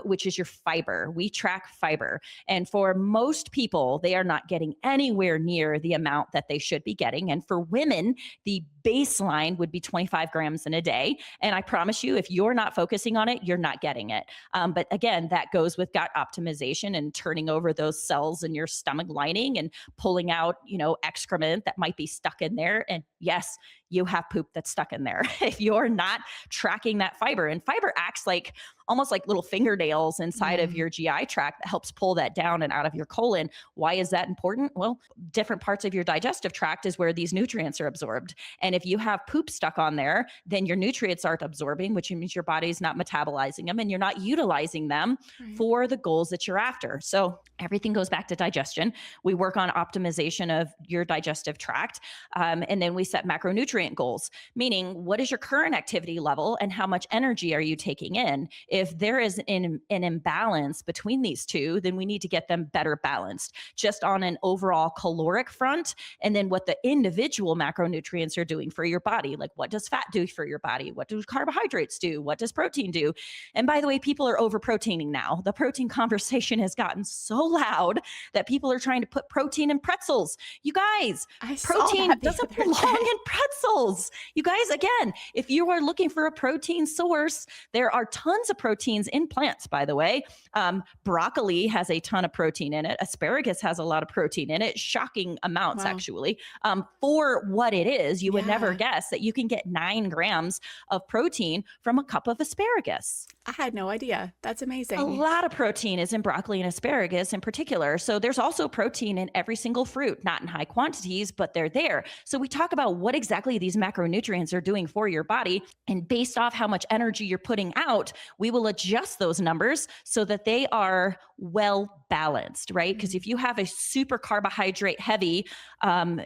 which is your fiber. We track fiber. And for most people, they are not getting anywhere near the amount that they should be getting. And for women, the baseline would be 25 grams in a day. And I promise you, if you're not focusing on it, you're not getting it. But again, that goes with gut optimization and turning over those cells in your stomach lining and pulling out, excrement that might be stuck in there. And yes, you have poop that's stuck in there if you're not tracking that fiber. And fiber acts like almost like little fingernails inside of your GI tract that helps pull that down and out of your colon. Why is that important? Well, different parts of your digestive tract is where these nutrients are absorbed. And if you have poop stuck on there, then your nutrients aren't absorbing, which means your body's not metabolizing them and you're not utilizing them for the goals that you're after. So everything goes back to digestion. We work on optimization of your digestive tract. And then we set macronutrient goals, meaning what is your current activity level and how much energy are you taking in? If there is an imbalance between these two, then we need to get them better balanced, just on an overall caloric front. And then what the individual macronutrients are doing for your body. Like, what does fat do for your body? What do carbohydrates do? What does protein do? And by the way, people are over proteining now. The protein conversation has gotten so loud that people are trying to put protein in pretzels. You guys, protein doesn't belong in pretzels. You guys, again, if you are looking for a protein source, there are tons of proteins in plants, by the way. Broccoli has a ton of protein in it. Asparagus has a lot of protein in it, shocking amounts, actually. For what it is, you would never guess that you can get 9 grams of protein from a cup of asparagus. I had no idea. That's amazing. A lot of protein is in broccoli and asparagus in particular. So there's also protein in every single fruit, not in high quantities, but they're there. So we talk about what exactly these macronutrients are doing for your body. And based off how much energy you're putting out, we will adjust those numbers so that they are well balanced, right? Because if you have a super carbohydrate heavy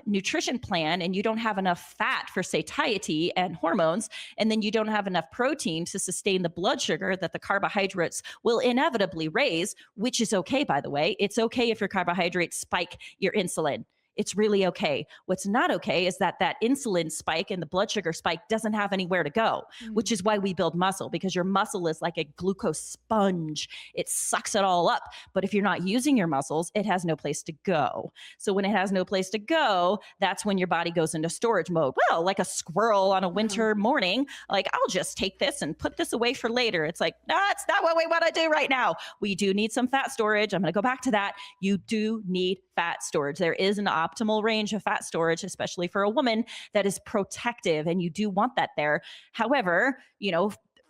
nutrition plan and you don't have enough fat for satiety and hormones, and then you don't have enough protein to sustain the blood sugar that the carbohydrates will inevitably raise, which is okay, by the way. It's okay if your carbohydrates spike your insulin. It's really okay. What's not okay is that insulin spike and the blood sugar spike doesn't have anywhere to go, which is why we build muscle, because your muscle is like a glucose sponge. It sucks it all up. But if you're not using your muscles, it has no place to go. So when it has no place to go, that's when your body goes into storage mode. Well, like a squirrel on a winter morning, like, I'll just take this and put this away for later. It's like, that's not what we want to do right now. We do need some fat storage. I'm going to go back to that. You do need fat storage. There is an optimal range of fat storage, especially for a woman, that is protective, and you do want that there. However,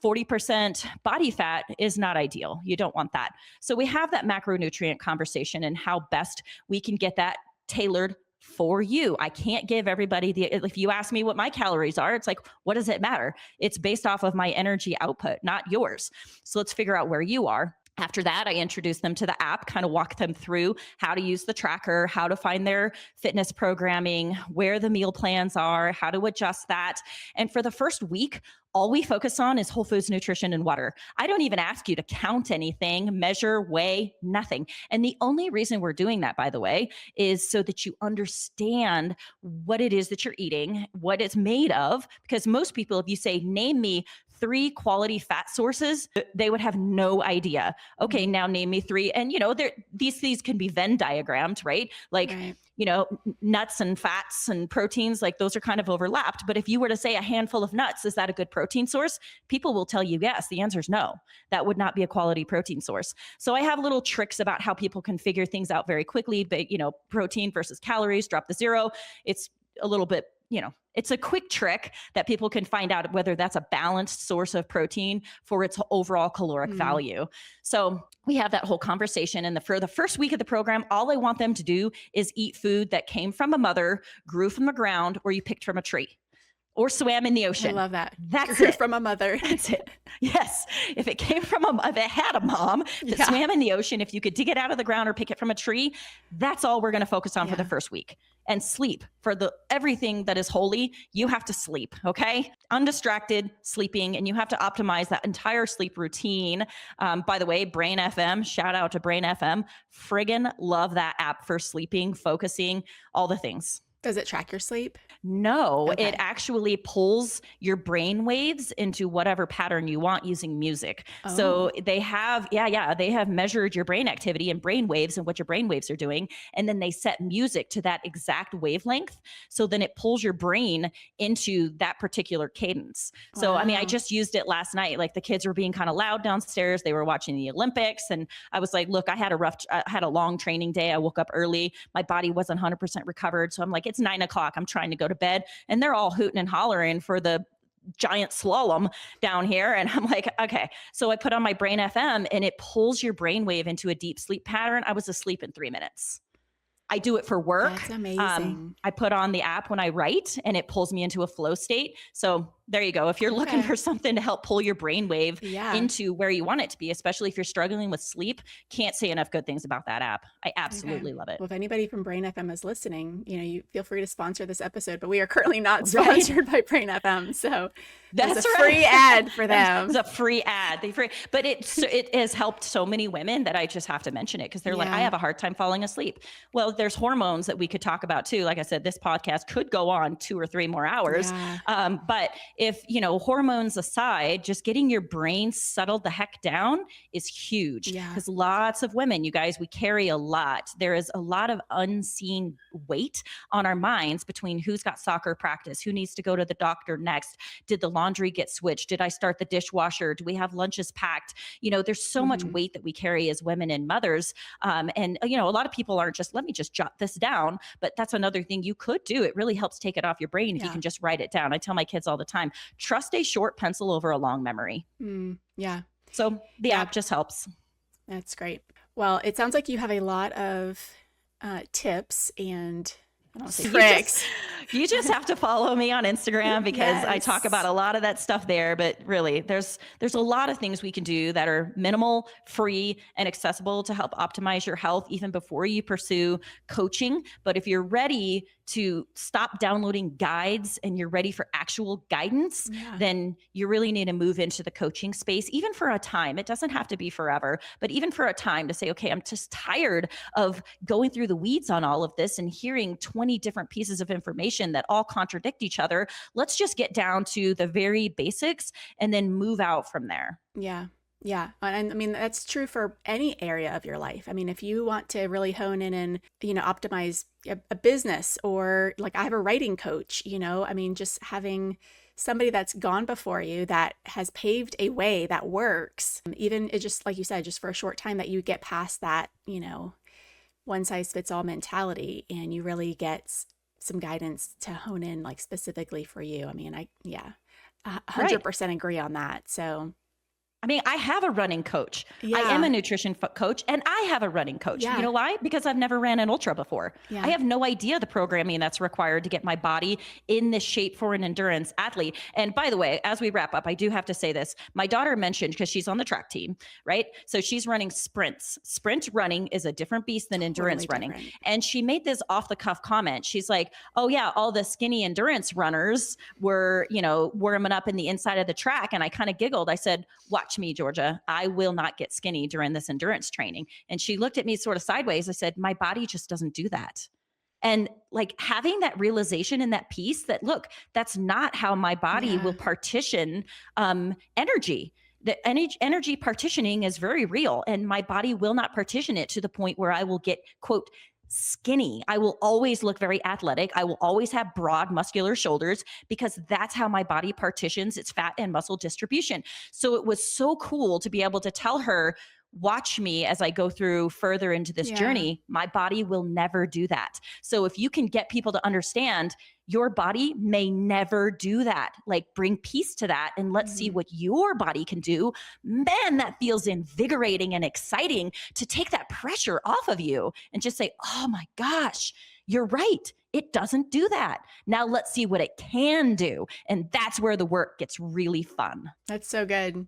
40% body fat is not ideal. You don't want that. So we have that macronutrient conversation and how best we can get that tailored for you. I can't give everybody if you ask me what my calories are, it's like, what does it matter? It's based off of my energy output, not yours. So let's figure out where you are. After that, I introduce them to the app, kind of walk them through how to use the tracker, how to find their fitness programming, where the meal plans are, how to adjust that. And for the first week, all we focus on is whole foods, nutrition, and water. I don't even ask you to count anything, measure, weigh, nothing. And the only reason we're doing that, by the way, is so that you understand what it is that you're eating, what it's made of. Because most people, if you say, name me 3 quality fat sources, they would have no idea. Okay, now name me 3. And these can be Venn diagrammed, right? Like, Right. Nuts and fats and proteins, like those are kind of overlapped. But if you were to say a handful of nuts, is that a good protein source? People will tell you yes. The answer is no. That would not be a quality protein source. So I have little tricks about how people can figure things out very quickly. But, protein versus calories, drop the 0. It's a little bit, it's a quick trick that people can find out whether that's a balanced source of protein for its overall caloric value. So we have that whole conversation. And for the first week of the program, all I want them to do is eat food that came from a mother, grew from the ground, or you picked from a tree, or swam in the ocean. I love that. That's Grew it. from a mother. That's it. Yes. If it came from if it had a mom that swam in the ocean, if you could dig it out of the ground or pick it from a tree, that's all we're going to focus on for the first week. And sleep. For everything that is holy, you have to sleep, okay? Undistracted sleeping, and you have to optimize that entire sleep routine. By the way, Brain FM, shout out to Brain FM. Friggin' love that app for sleeping, focusing, all the things. Does it track your sleep? No, Okay. it actually pulls your brain waves into whatever pattern you want using music. So they have, they have measured your brain activity and brain waves and what your brain waves are doing. And then they set music to that exact wavelength. So then it pulls your brain into that particular cadence. So, I Wow. just used it last night. Like the kids were being kind of loud downstairs. They were watching the Olympics. And I was like, look, I had a long training day. I woke up early. My body wasn't 100% recovered. So I'm like, it's 9 o'clock. I'm trying to go to bed. And they're all hooting and hollering for the giant slalom down here. And I'm like, okay. So I put on my Brain FM and it pulls your brainwave into a deep sleep pattern. I was asleep in 3 minutes. I do it for work. That's amazing. I put on the app when I write and it pulls me into a flow state. So there you go. If you're looking for something to help pull your brainwave into where you want it to be, especially if you're struggling with sleep, can't say enough good things about that app. I absolutely love it. Well, if anybody from Brain FM is listening, you feel free to sponsor this episode, but we are currently not sponsored by Brain FM. So that's a free ad for them. It's a free ad. But it has helped so many women that I just have to mention it because they're like, I have a hard time falling asleep. Well, there's hormones that we could talk about too. Like I said, this podcast could go on 2 or 3 more hours. Yeah. But if, hormones aside, just getting your brain settled the heck down is huge because lots of women, you guys, we carry a lot. There is a lot of unseen weight on our minds between who's got soccer practice, who needs to go to the doctor next. Did the laundry get switched? Did I start the dishwasher? Do we have lunches packed? There's so much weight that we carry as women and mothers. And a lot of people aren't just, let me just jot this down. But that's another thing you could do. It really helps take it off your brain if you can just write it down. I tell my kids all the time, trust a short pencil over a long memory. So the app just helps. That's great. Well, it sounds like you have a lot of tips and I don't say tricks. You just have to follow me on Instagram because I talk about a lot of that stuff there. But really, there's a lot of things we can do that are minimal, free, and accessible to help optimize your health even before you pursue coaching. But if you're ready to stop downloading guides and you're ready for actual guidance, then you really need to move into the coaching space, even for a time. It doesn't have to be forever, but even for a time to say, okay, I'm just tired of going through the weeds on all of this and hearing 20 different pieces of information that all contradict each other. Let's just get down to the very basics and then move out from there. Yeah. Yeah. And I mean, that's true for any area of your life. I mean, if you want to really hone in and, optimize a business, or like I have a writing coach, I mean, just having somebody that's gone before you that has paved a way that works, even it just, like you said, just for a short time that you get past that, one size fits all mentality and you really get some guidance to hone in like specifically for you. I mean, Right. 100% agree on that. So I mean, I have a running coach. I yeah, am a nutrition coach, and I have a running coach. You yeah, know why? Because I've never ran an ultra before. I yeah. have no idea the programming that's required to get my body in this shape for an endurance athlete. And by the way, as we wrap up, I do have to say this. My daughter mentioned, because she's on the track team, right? So she's running sprints. Sprint running is a different beast than endurance Totally running. different. And she made this off the cuff comment. She's like, oh yeah, all the skinny endurance runners were, warming up in the inside of the track. And I kind of giggled. I said, watch me, Georgia. I will not get skinny during this endurance training. And she looked at me sort of sideways. I said, my body just doesn't do that. And like having that realization and that peace that, look, that's not how my body will partition energy. The energy partitioning is very real, and my body will not partition it to the point where I will get, quote, skinny. I will always look very athletic. I will always have broad muscular shoulders because that's how my body partitions its fat and muscle distribution. So it was so cool to be able to tell her, watch me as I go through further into this journey. My body will never do that. So if you can get people to understand your body may never do that, like bring peace to that and let's see what your body can do. Man, that feels invigorating and exciting to take that pressure off of you and just say, oh my gosh, you're right. It doesn't do that. Now let's see what it can do. And that's where the work gets really fun. That's so good.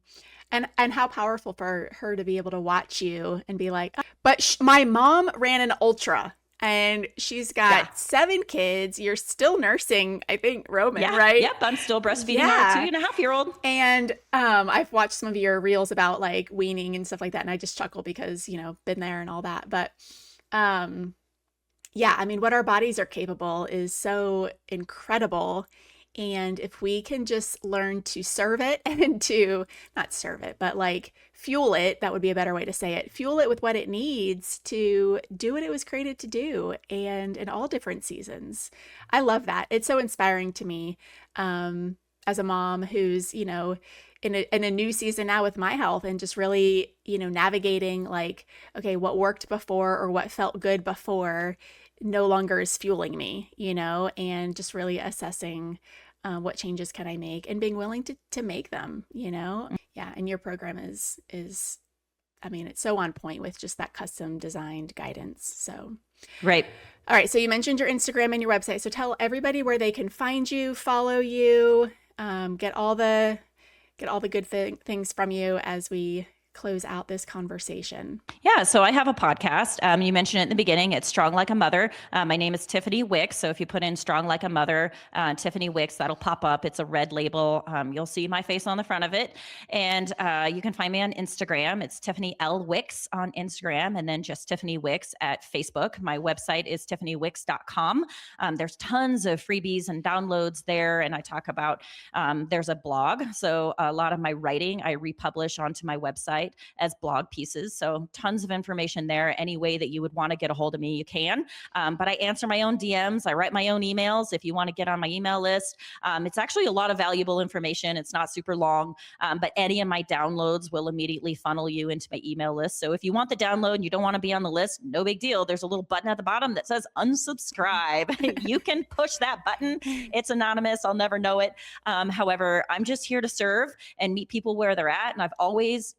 And how powerful for her to be able to watch you and be like, but my mom ran an ultra and she's got 7 kids. You're still nursing, I think, Roman, right? Yep. I'm still breastfeeding our 2.5-year-old. And I've watched some of your reels about like weaning and stuff like that. And I just chuckle because, been there and all that. But yeah, I mean, what our bodies are capable is so incredible. And if we can just learn to serve it and to not serve it, but like fuel it, that would be a better way to say it. Fuel it with what it needs to do what it was created to do, and in all different seasons. I love that. It's so inspiring to me as a mom who's, in a new season now with my health and just really, navigating like, okay, what worked before or what felt good before no longer is fueling me, and just really assessing what changes can I make and being willing to make them, Yeah. And your program is, I mean, it's so on point with just that custom designed guidance. So, right. All right. So you mentioned your Instagram and your website. So tell everybody where they can find you, follow you, get all the good things from you as we close out this conversation. Yeah, so I have a podcast. You mentioned it in the beginning. It's Strong Like a Mother. My name is Tiffany Wickes. So if you put in Strong Like a Mother, Tiffany Wickes, that'll pop up. It's a red label. You'll see my face on the front of it. And you can find me on Instagram. It's Tiffany L. Wickes on Instagram, and then just Tiffany Wickes at Facebook. My website is tiffanywickes.com. There's tons of freebies and downloads there. And I talk about, there's a blog. So a lot of my writing I republish onto my website as blog pieces. So tons of information there. Any way that you would want to get a hold of me, you can. But I answer my own DMs. I write my own emails if you want to get on my email list. It's actually a lot of valuable information. It's not super long, but any of my downloads will immediately funnel you into my email list. So if you want the download and you don't want to be on the list, no big deal. There's a little button at the bottom that says unsubscribe. You can push that button. It's anonymous. I'll never know it. However, I'm just here to serve and meet people where they're at. And I've always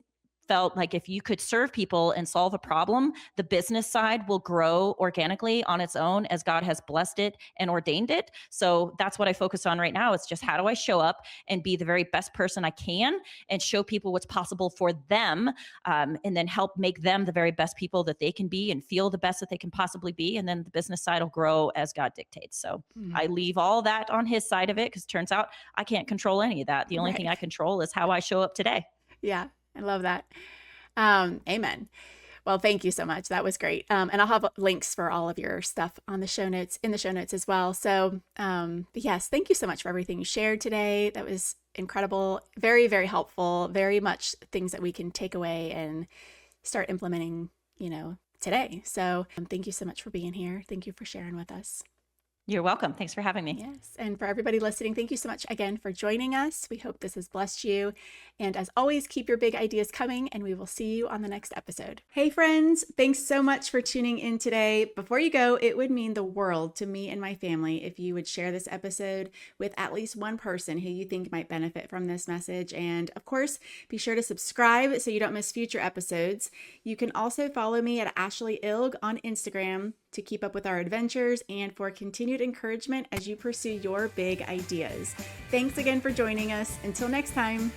felt like if you could serve people and solve a problem, the business side will grow organically on its own as God has blessed it and ordained it. So that's what I focus on right now. It's just how do I show up and be the very best person I can and show people what's possible for them, and then help make them the very best people that they can be and feel the best that they can possibly be. And then the business side will grow as God dictates. So I leave all that on his side of it because it turns out I can't control any of that. The only thing I control is how I show up today. Yeah. I love that. Amen. Well, thank you so much. That was great. And I'll have links for all of your stuff on the show notes, in the show notes as well. So, but yes, thank you so much for everything you shared today. That was incredible. Very, very helpful. Very much things that we can take away and start implementing, today. So thank you so much for being here. Thank you for sharing with us. You're welcome. Thanks for having me. Yes. And for everybody listening, thank you so much again for joining us. We hope this has blessed you. And as always, keep your big ideas coming, and we will see you on the next episode. Hey, friends. Thanks so much for tuning in today. Before you go, it would mean the world to me and my family if you would share this episode with at least one person who you think might benefit from this message. And of course, be sure to subscribe so you don't miss future episodes. You can also follow me at Ashlee Ilg on Instagram to keep up with our adventures and for continued encouragement as you pursue your big ideas. Thanks again for joining us. Until next time.